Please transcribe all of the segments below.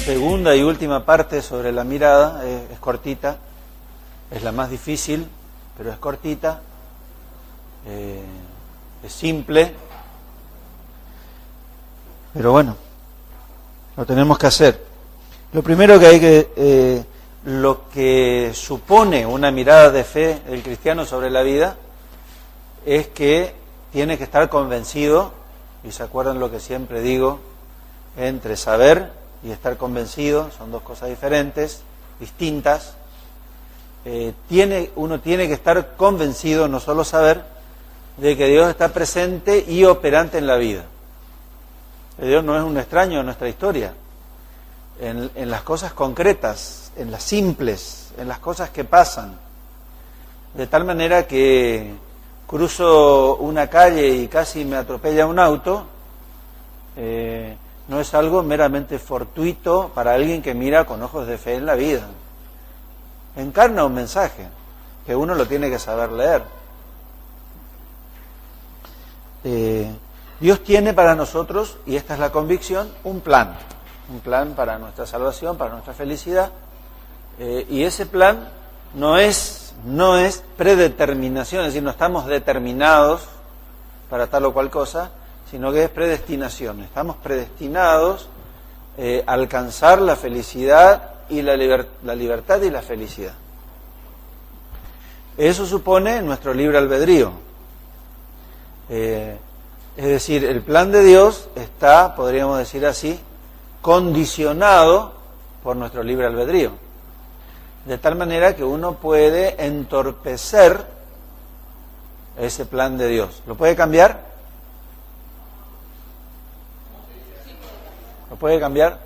segunda y última parte sobre la mirada es cortita, es la más difícil, pero es cortita, es simple, pero bueno, lo tenemos que hacer. Lo primero que hay que, lo que supone una mirada de fe del cristiano sobre la vida es que tiene que estar convencido, y se acuerdan lo que siempre digo, entre saber y estar convencido, son dos cosas diferentes, distintas. Uno tiene que estar convencido, no solo saber, de que Dios está presente y operante en la vida. Dios no es un extraño en nuestra historia, en las cosas concretas, en las simples, en las cosas que pasan, de tal manera que cruzo una calle y casi me atropella un auto, no es algo meramente fortuito para alguien que mira con ojos de fe en la vida. Encarna un mensaje que uno lo tiene que saber leer. Dios tiene para nosotros, y esta es la convicción, un plan para nuestra salvación, para nuestra felicidad, y ese plan no es predeterminación, es decir, no estamos determinados para tal o cual cosa, sino que es predestinación. Estamos predestinados a alcanzar la felicidad y la libertad y la felicidad. Eso supone nuestro libre albedrío. Es decir, el plan de Dios está, podríamos decir así, condicionado por nuestro libre albedrío. De tal manera que uno puede entorpecer ese plan de Dios. ¿Lo puede cambiar? ¿Lo puede cambiar?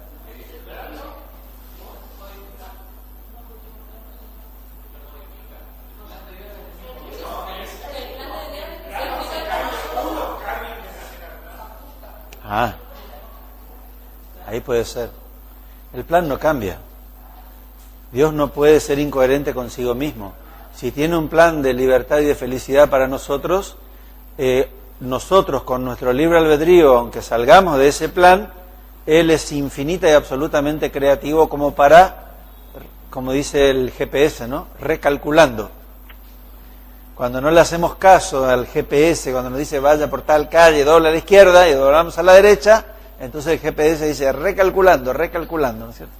Ahí puede ser. El plan no cambia. Dios no puede ser incoherente consigo mismo. Si tiene un plan de libertad y de felicidad para nosotros, nosotros con nuestro libre albedrío, aunque salgamos de ese plan, Él es infinita y absolutamente creativo como para, como dice el GPS, ¿no? Recalculando. Cuando no le hacemos caso al GPS, cuando nos dice vaya por tal calle, dobla a la izquierda y doblamos a la derecha, entonces el GPS dice recalculando, ¿no es cierto?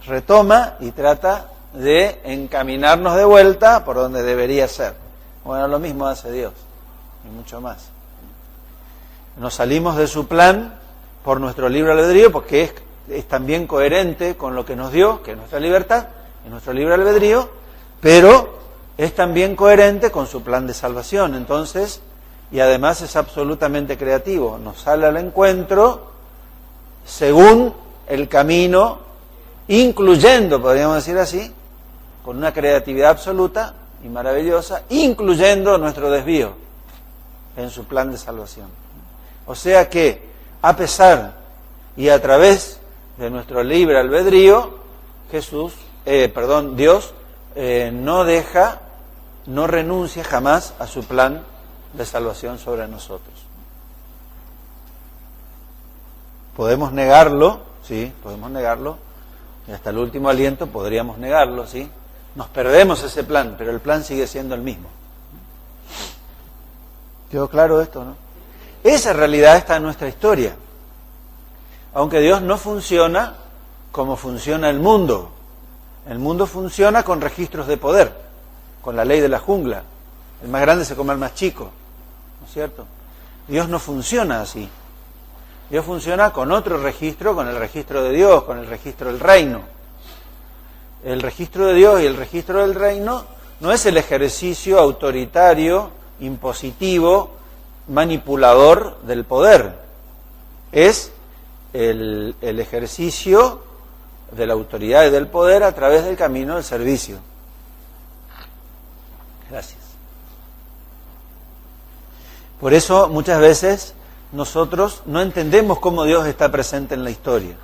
Retoma y trata de encaminarnos de vuelta por donde debería ser. Bueno, lo mismo hace Dios, y mucho más. Nos salimos de su plan por nuestro libre albedrío, porque es también coherente con lo que nos dio, que es nuestra libertad, y nuestro libre albedrío, pero es también coherente con su plan de salvación. Entonces, y además es absolutamente creativo, nos sale al encuentro según el camino, incluyendo, podríamos decir así, con una creatividad absoluta y maravillosa, incluyendo nuestro desvío en su plan de salvación. O sea que, a pesar y a través de nuestro libre albedrío, Dios no renuncia jamás a su plan de salvación sobre nosotros. Podemos negarlo, sí, podemos negarlo, y hasta el último aliento podríamos negarlo, sí. Nos perdemos ese plan, pero el plan sigue siendo el mismo. ¿Quedó claro esto, no? Esa realidad está en nuestra historia. Aunque Dios no funciona como funciona el mundo. El mundo funciona con registros de poder, con la ley de la jungla. El más grande se come al más chico, ¿no es cierto? Dios no funciona así. Dios funciona con otro registro, con el registro de Dios, con el registro del reino. El registro de Dios y el registro del reino no es el ejercicio autoritario, impositivo, manipulador del poder. Es el ejercicio de la autoridad y del poder a través del camino del servicio. Gracias. Por eso muchas veces nosotros no entendemos cómo Dios está presente en la historia.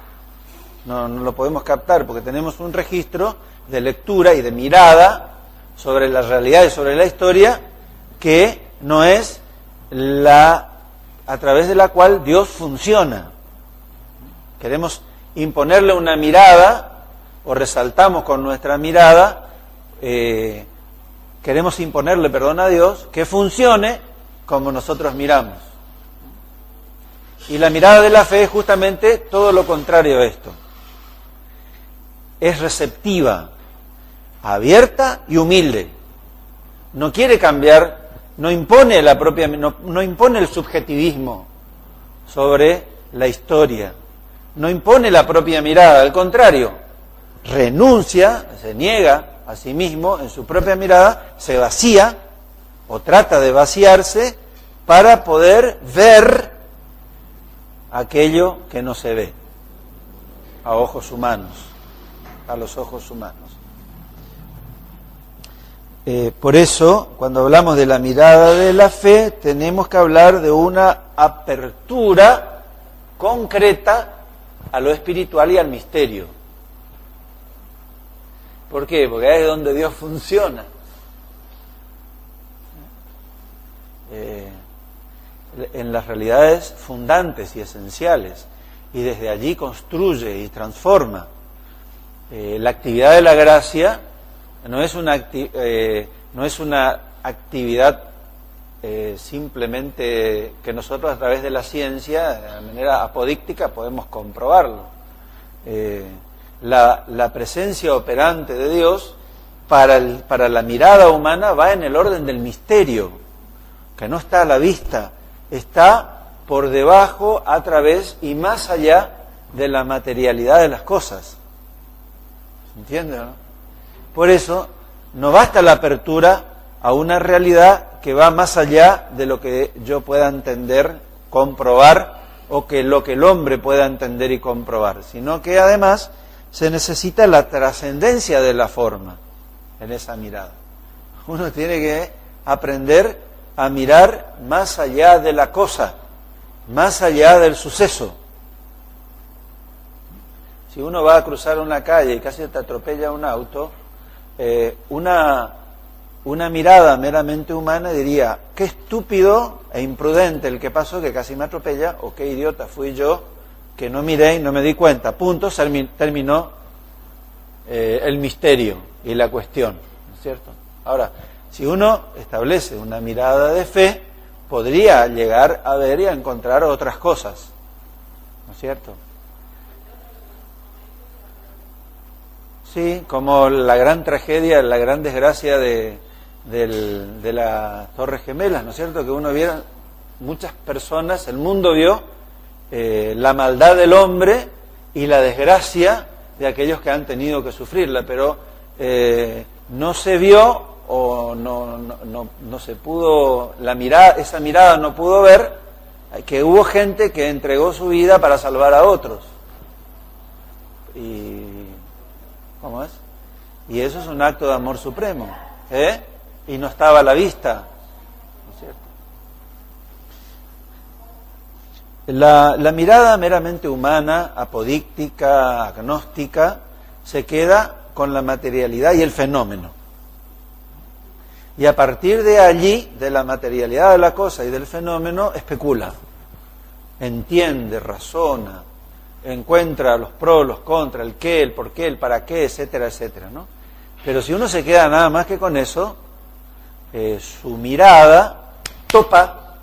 No lo podemos captar porque tenemos un registro de lectura y de mirada sobre la realidad y sobre la historia que no es a través de la cual Dios funciona. Queremos imponerle una mirada, o resaltamos con nuestra mirada, queremos imponerle, perdón, a Dios, que funcione como nosotros miramos. Y la mirada de la fe es justamente todo lo contrario a esto. Es receptiva, abierta y humilde. No quiere cambiar, no impone no impone el subjetivismo sobre la historia, no impone la propia mirada, al contrario, renuncia, se niega a sí mismo en su propia mirada, se vacía o trata de vaciarse para poder ver aquello que no se ve a ojos humanos, a los ojos humanos. Por eso, cuando hablamos de la mirada de la fe, tenemos que hablar de una apertura concreta a lo espiritual y al misterio. ¿Por qué? Porque ahí es donde Dios funciona. En las realidades fundantes y esenciales, y desde allí construye y transforma. La actividad de la gracia no es una actividad simplemente que nosotros a través de la ciencia, de manera apodíctica, podemos comprobarlo. La presencia operante de Dios para la mirada humana va en el orden del misterio, que no está a la vista, está por debajo, a través y más allá de la materialidad de las cosas. ¿Se entiende, no? Por eso no basta la apertura a una realidad que va más allá de lo que yo pueda entender, comprobar, o que lo que el hombre pueda entender y comprobar, sino que además se necesita la trascendencia de la forma en esa mirada. Uno tiene que aprender a mirar más allá de la cosa, más allá del suceso. Si uno va a cruzar una calle y casi te atropella un auto, una mirada meramente humana diría: qué estúpido e imprudente el que pasó, que casi me atropella, o qué idiota fui yo, que no miré y no me di cuenta. Punto, terminó el misterio y la cuestión, ¿no es cierto? Ahora, si uno establece una mirada de fe, podría llegar a ver y a encontrar otras cosas, ¿no es cierto? Sí, como la gran tragedia, la gran desgracia de las Torres Gemelas, ¿no es cierto? Que uno viera, muchas personas, el mundo vio la maldad del hombre y la desgracia de aquellos que han tenido que sufrirla, pero no se vio o no se pudo, esa mirada no pudo ver que hubo gente que entregó su vida para salvar a otros. ¿Cómo es? Y eso es un acto de amor supremo, y no estaba a la vista, ¿no es cierto? La mirada meramente humana, apodíctica, agnóstica, se queda con la materialidad y el fenómeno. Y a partir de allí, de la materialidad de la cosa y del fenómeno, especula, entiende, razona, encuentra los pros, los contras, el qué, el por qué, el para qué, etcétera, etcétera, ¿no? Pero si uno se queda nada más que con eso, su mirada topa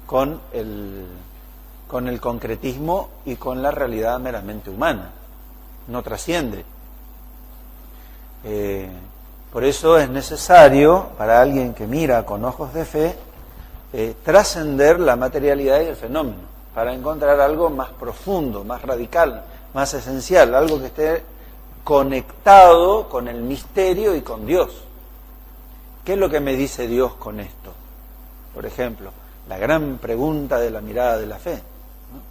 con el concretismo y con la realidad meramente humana, no trasciende. Por eso es necesario, para alguien que mira con ojos de fe, trascender la materialidad y el fenómeno, para encontrar algo más profundo, más radical, más esencial, algo que esté conectado con el misterio y con Dios. ¿Qué es lo que me dice Dios con esto? Por ejemplo, la gran pregunta de la mirada de la fe, ¿no?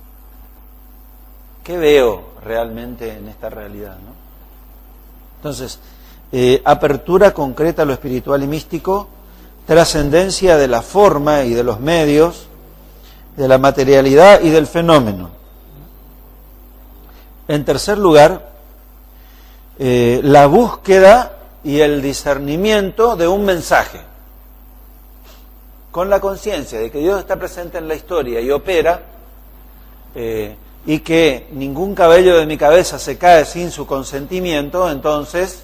¿Qué veo realmente en esta realidad, ¿no? Entonces, apertura concreta a lo espiritual y místico, trascendencia de la forma y de los medios, de la materialidad y del fenómeno. En tercer lugar, la búsqueda y el discernimiento de un mensaje, con la conciencia de que Dios está presente en la historia y opera, y que ningún cabello de mi cabeza se cae sin su consentimiento, entonces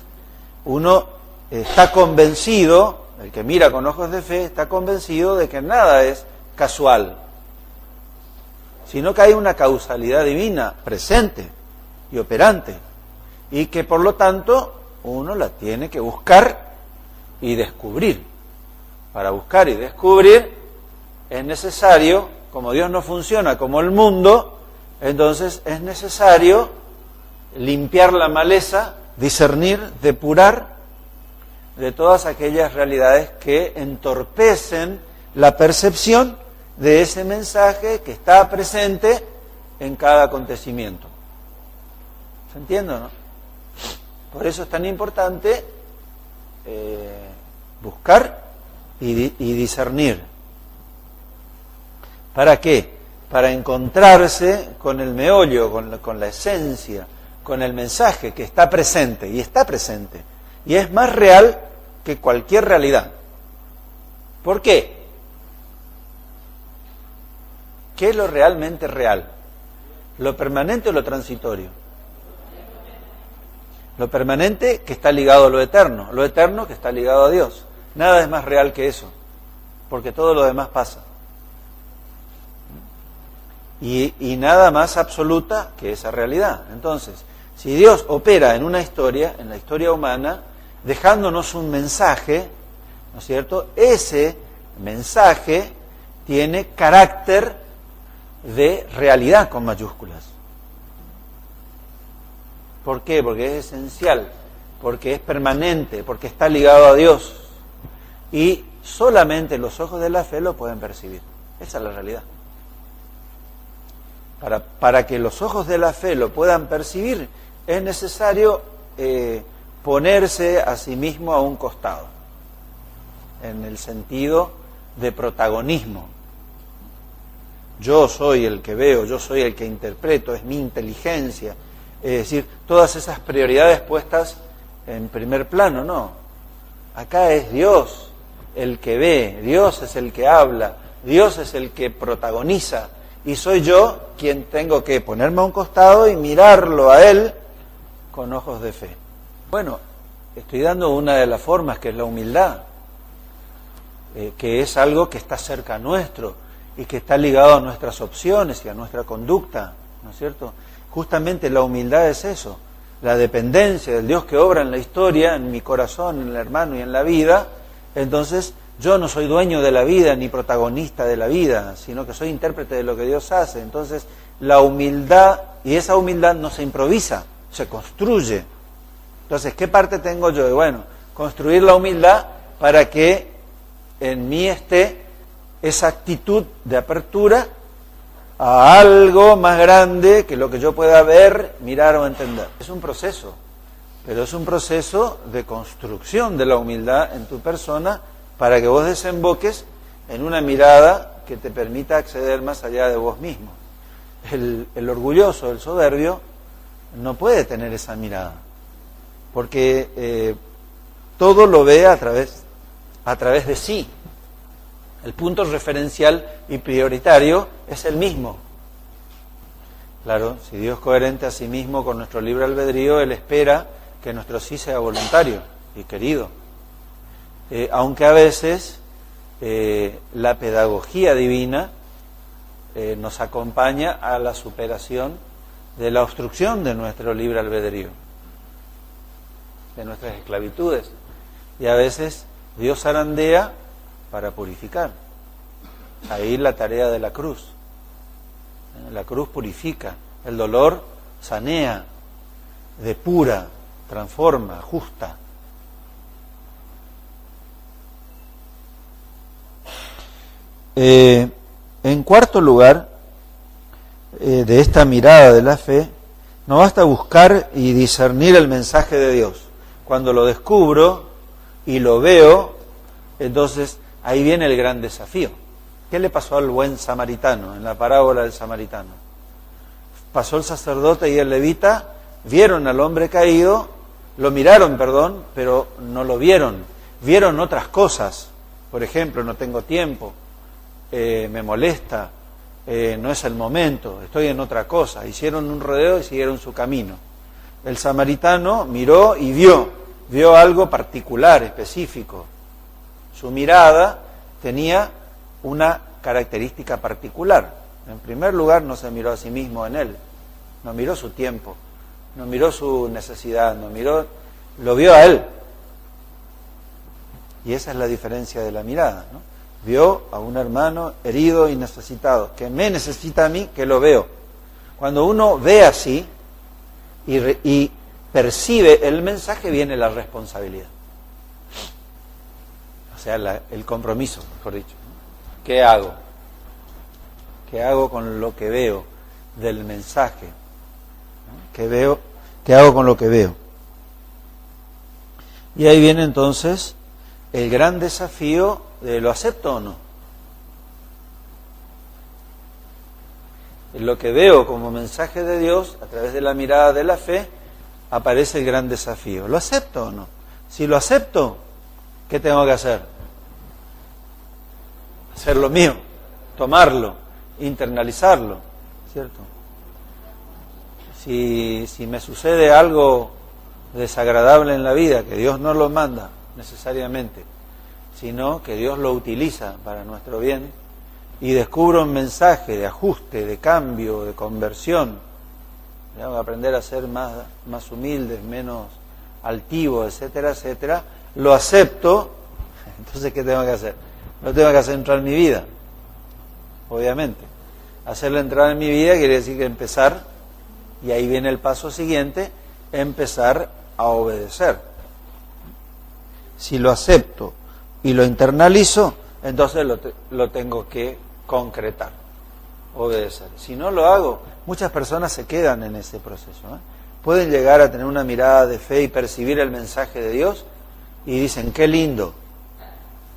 uno está convencido, el que mira con ojos de fe, está convencido de que nada es casual, sino que hay una causalidad divina presente y operante, y que por lo tanto uno la tiene que buscar y descubrir. Para buscar y descubrir es necesario, como Dios no funciona como el mundo, entonces es necesario limpiar la maleza, discernir, depurar de todas aquellas realidades que entorpecen la percepción de ese mensaje que está presente en cada acontecimiento. ¿Se entiende o no? Por eso es tan importante buscar y discernir. ¿Para qué? Para encontrarse con el meollo, con la esencia, con el mensaje que está presente, y está presente, y es más real que cualquier realidad. ¿Por qué? ¿Qué es lo realmente real? ¿Lo permanente o lo transitorio? Lo permanente que está ligado a lo eterno que está ligado a Dios. Nada es más real que eso, porque todo lo demás pasa. Y nada más absoluta que esa realidad. Entonces, si Dios opera en una historia, en la historia humana, dejándonos un mensaje, ¿no es cierto? Ese mensaje tiene carácter de realidad con mayúsculas. ¿Por qué? Porque es esencial, porque es permanente, porque está ligado a Dios. Y solamente los ojos de la fe lo pueden percibir. Esa es la realidad. Para que los ojos de la fe lo puedan percibir, es necesario ponerse a sí mismo a un costado, en el sentido de protagonismo. Yo soy el que veo, yo soy el que interpreto, es mi inteligencia. Es decir, todas esas prioridades puestas en primer plano, no. Acá es Dios el que ve, Dios es el que habla, Dios es el que protagoniza, y soy yo quien tengo que ponerme a un costado y mirarlo a Él con ojos de fe. Bueno, estoy dando una de las formas, que es la humildad, que es algo que está cerca nuestro y que está ligado a nuestras opciones y a nuestra conducta, ¿no es cierto? Justamente la humildad es eso, la dependencia del Dios que obra en la historia, en mi corazón, en el hermano y en la vida. Entonces, yo no soy dueño de la vida ni protagonista de la vida, sino que soy intérprete de lo que Dios hace. Entonces, la humildad, y esa humildad no se improvisa, se construye. Entonces, ¿qué parte tengo yo? Bueno, construir la humildad para que en mí esté esa actitud de apertura a algo más grande que lo que yo pueda ver, mirar o entender. Es un proceso, pero es un proceso de construcción de la humildad en tu persona para que vos desemboques en una mirada que te permita acceder más allá de vos mismo. El orgulloso, el soberbio, no puede tener esa mirada, porque todo lo ve a través de sí. El punto referencial y prioritario es el mismo. Claro, si Dios es coherente a sí mismo con nuestro libre albedrío, Él espera que nuestro sí sea voluntario y querido. Aunque a veces la pedagogía divina nos acompaña a la superación de la obstrucción de nuestro libre albedrío, de nuestras esclavitudes. Y a veces Dios zarandea para purificar. Ahí la tarea de la cruz. La cruz purifica, el dolor sanea, depura, transforma, ajusta. En cuarto lugar, de esta mirada de la fe, no basta buscar y discernir el mensaje de Dios. Cuando lo descubro y lo veo, entonces ahí viene el gran desafío. ¿Qué le pasó al buen samaritano en la parábola del samaritano? Pasó el sacerdote y el levita, vieron al hombre caído, lo miraron, pero no lo vieron. Vieron otras cosas. Por ejemplo, no tengo tiempo, me molesta, no es el momento, estoy en otra cosa. Hicieron un rodeo y siguieron su camino. El samaritano miró y vio algo particular, específico. Su mirada tenía una característica particular. En primer lugar, no se miró a sí mismo en él, no miró su tiempo, no miró su necesidad, lo vio a él. Y esa es la diferencia de la mirada, ¿no? Vio a un hermano herido y necesitado, que me necesita a mí, que lo veo. Cuando uno ve así y percibe el mensaje, viene la responsabilidad. O sea, el compromiso, mejor dicho. ¿Qué hago? ¿Qué hago con lo que veo del mensaje? ¿Qué hago con lo que veo? Y ahí viene entonces el gran desafío de ¿lo acepto o no? En lo que veo como mensaje de Dios, a través de la mirada de la fe, aparece el gran desafío. ¿Lo acepto o no? Si lo acepto, ¿qué tengo que hacer? Hacer lo mío, tomarlo, internalizarlo, ¿cierto? Si me sucede algo desagradable en la vida, que Dios no lo manda necesariamente, sino que Dios lo utiliza para nuestro bien, y descubro un mensaje de ajuste, de cambio, de conversión, tengo que aprender a ser más humildes, menos altivos, etcétera, etcétera, lo acepto. Entonces, ¿qué tengo que hacer? Lo tengo que hacer entrar en mi vida, obviamente. Hacerlo entrar en mi vida quiere decir que empezar, y ahí viene el paso siguiente, empezar a obedecer. Si lo acepto y lo internalizo, entonces lo tengo que concretar, obedecer. Si no lo hago, muchas personas se quedan en ese proceso, ¿eh? Pueden llegar a tener una mirada de fe y percibir el mensaje de Dios y dicen, qué lindo,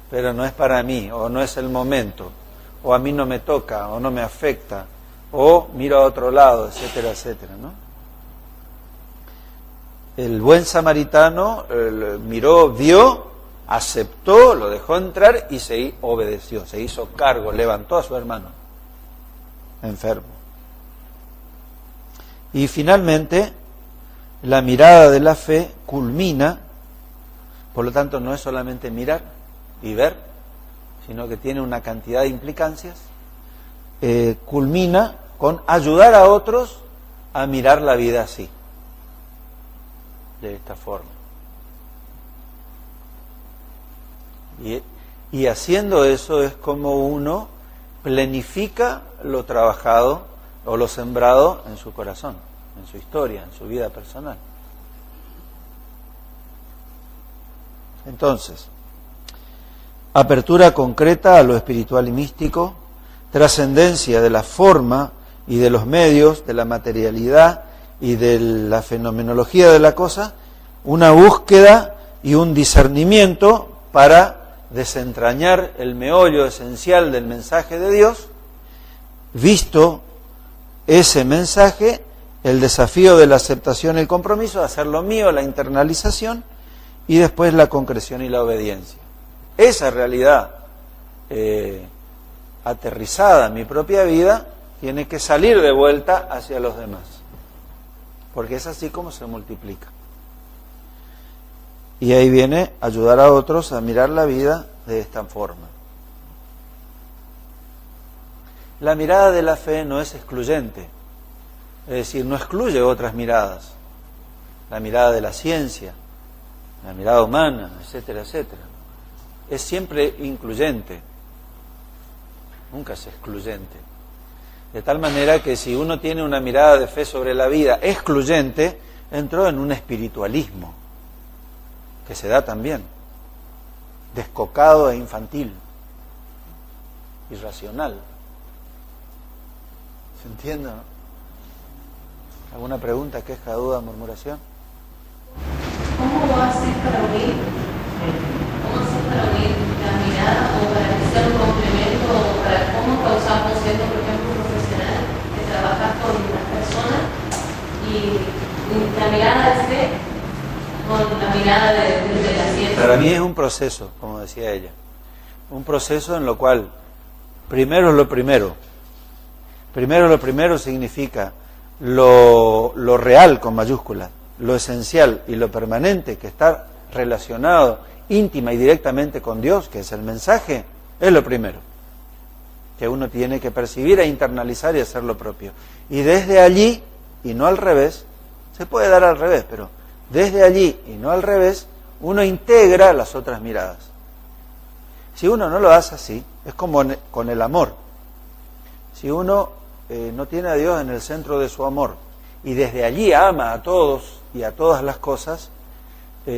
pero no es para mí, o no es el momento, o a mí no me toca, o no me afecta, o miro a otro lado, etcétera, etcétera, ¿no? El buen samaritano miró, vio, aceptó, lo dejó entrar y se obedeció, se hizo cargo, levantó a su hermano enfermo. Y finalmente, la mirada de la fe culmina, por lo tanto no es solamente mirar y ver, sino que tiene una cantidad de implicancias, culmina con ayudar a otros a mirar la vida así, de esta forma. Y haciendo eso es como uno planifica lo trabajado o lo sembrado en su corazón, en su historia, en su vida personal. Entonces, apertura concreta a lo espiritual y místico, trascendencia de la forma y de los medios, de la materialidad y de la fenomenología de la cosa, una búsqueda y un discernimiento para desentrañar el meollo esencial del mensaje de Dios. Visto ese mensaje, el desafío de la aceptación y el compromiso, hacerlo mío, la internalización, y después la concreción y la obediencia. Esa realidad aterrizada en mi propia vida tiene que salir de vuelta hacia los demás, porque es así como se multiplica. Y ahí viene ayudar a otros a mirar la vida de esta forma. La mirada de la fe no es excluyente, es decir, no excluye otras miradas. La mirada de la ciencia, la mirada humana, etcétera, etcétera. Es siempre incluyente, nunca es excluyente. De tal manera que si uno tiene una mirada de fe sobre la vida excluyente, entró en un espiritualismo, que se da también, descocado e infantil, irracional. ¿Se entiende, no? ¿Alguna pregunta, queja, duda, murmuración? ¿Cómo haces para unir? ¿Cómo haces para unir la mirada o para que sea un complemento o para cómo causar un centro, por ejemplo, profesional que trabajas con las personas y la mirada de fe con la mirada de la ciencia? Para mí es un proceso, como decía ella, un proceso en lo cual primero es lo primero, Primero lo primero significa lo real con mayúsculas, lo esencial y lo permanente que está relacionado íntima y directamente con Dios, que es el mensaje, es lo primero que uno tiene que percibir e internalizar y hacer lo propio. Y desde allí, y no al revés, se puede dar al revés, pero desde allí y no al revés, uno integra las otras miradas. Si uno no lo hace así, es como con el amor. Si uno no tiene a Dios en el centro de su amor y desde allí ama a todos y a todas las cosas,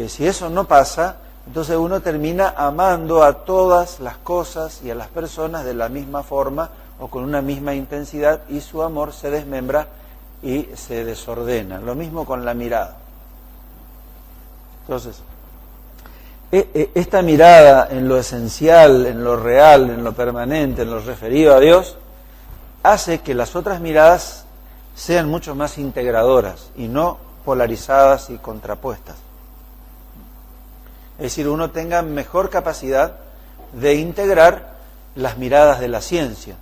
si eso no pasa, entonces uno termina amando a todas las cosas y a las personas de la misma forma o con una misma intensidad, y su amor se desmembra y se desordena. Lo mismo con la mirada. Entonces, esta mirada en lo esencial, en lo real, en lo permanente, en lo referido a Dios, hace que las otras miradas sean mucho más integradoras y no polarizadas y contrapuestas. Es decir, uno tenga mejor capacidad de integrar las miradas de la ciencia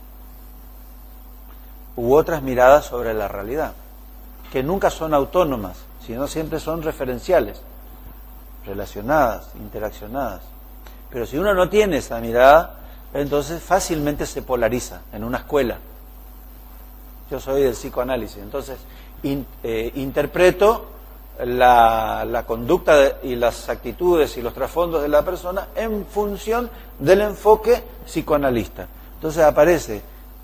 u otras miradas sobre la realidad, que nunca son autónomas, sino siempre son referenciales, relacionadas, interaccionadas. Pero si uno no tiene esa mirada, entonces fácilmente se polariza en una escuela. Yo soy del psicoanálisis, entonces interpreto la conducta y las actitudes y los trasfondos de la persona en función del enfoque psicoanalista. Entonces aparece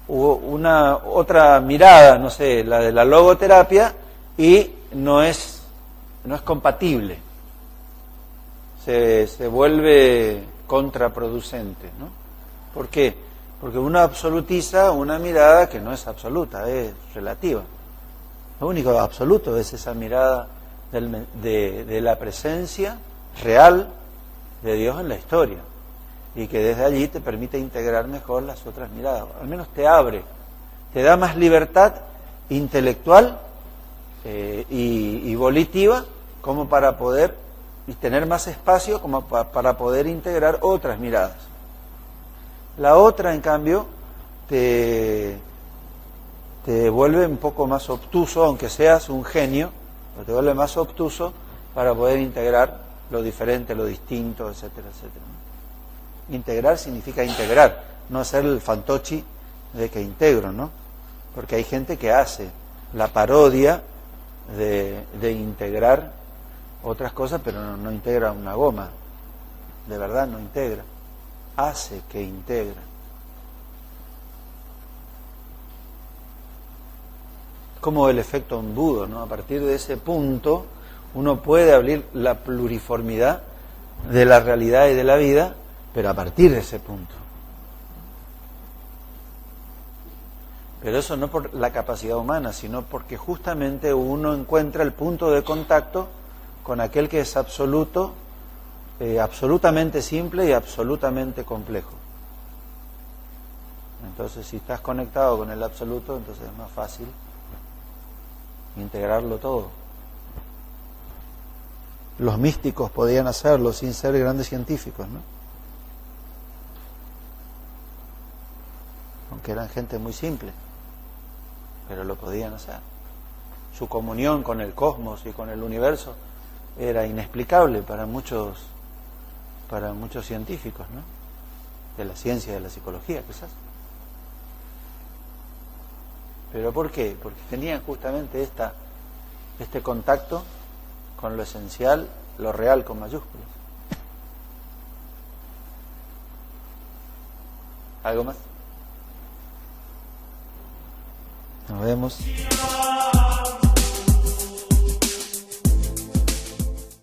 una otra mirada, no sé, la de la logoterapia, y no es compatible. Se vuelve contraproducente, ¿no? ¿Por qué? Porque uno absolutiza una mirada que no es absoluta, es relativa. Lo único absoluto es esa mirada de la presencia real de Dios en la historia, y que desde allí te permite integrar mejor las otras miradas. Al menos te abre, te da más libertad intelectual y volitiva, como para poder y tener más espacio como para poder integrar otras miradas. La otra, en cambio, te vuelve un poco más obtuso, aunque seas un genio, pero te vuelve más obtuso para poder integrar lo diferente, lo distinto, etcétera, etcétera. Integrar significa integrar, no hacer el fantochi de que integro, ¿no? Porque hay gente que hace la parodia de integrar otras cosas, pero no integra una goma. De verdad no integra. Hace que integra. Como el efecto embudo, ¿no? A partir de ese punto uno puede abrir la pluriformidad de la realidad y de la vida, pero a partir de ese punto. Pero eso no por la capacidad humana, sino porque justamente uno encuentra el punto de contacto con aquel que es absoluto, absolutamente simple y absolutamente complejo. Entonces, si estás conectado con el absoluto, entonces es más fácil integrarlo todo. Los místicos podían hacerlo sin ser grandes científicos, ¿no? Aunque eran gente muy simple, pero lo podían hacer. Su comunión con el cosmos y con el universo era inexplicable para muchos científicos, ¿no? De la ciencia y de la psicología, quizás. ¿Pero por qué? Porque tenían justamente este contacto con lo esencial, lo real con mayúsculas. ¿Algo más? Nos vemos.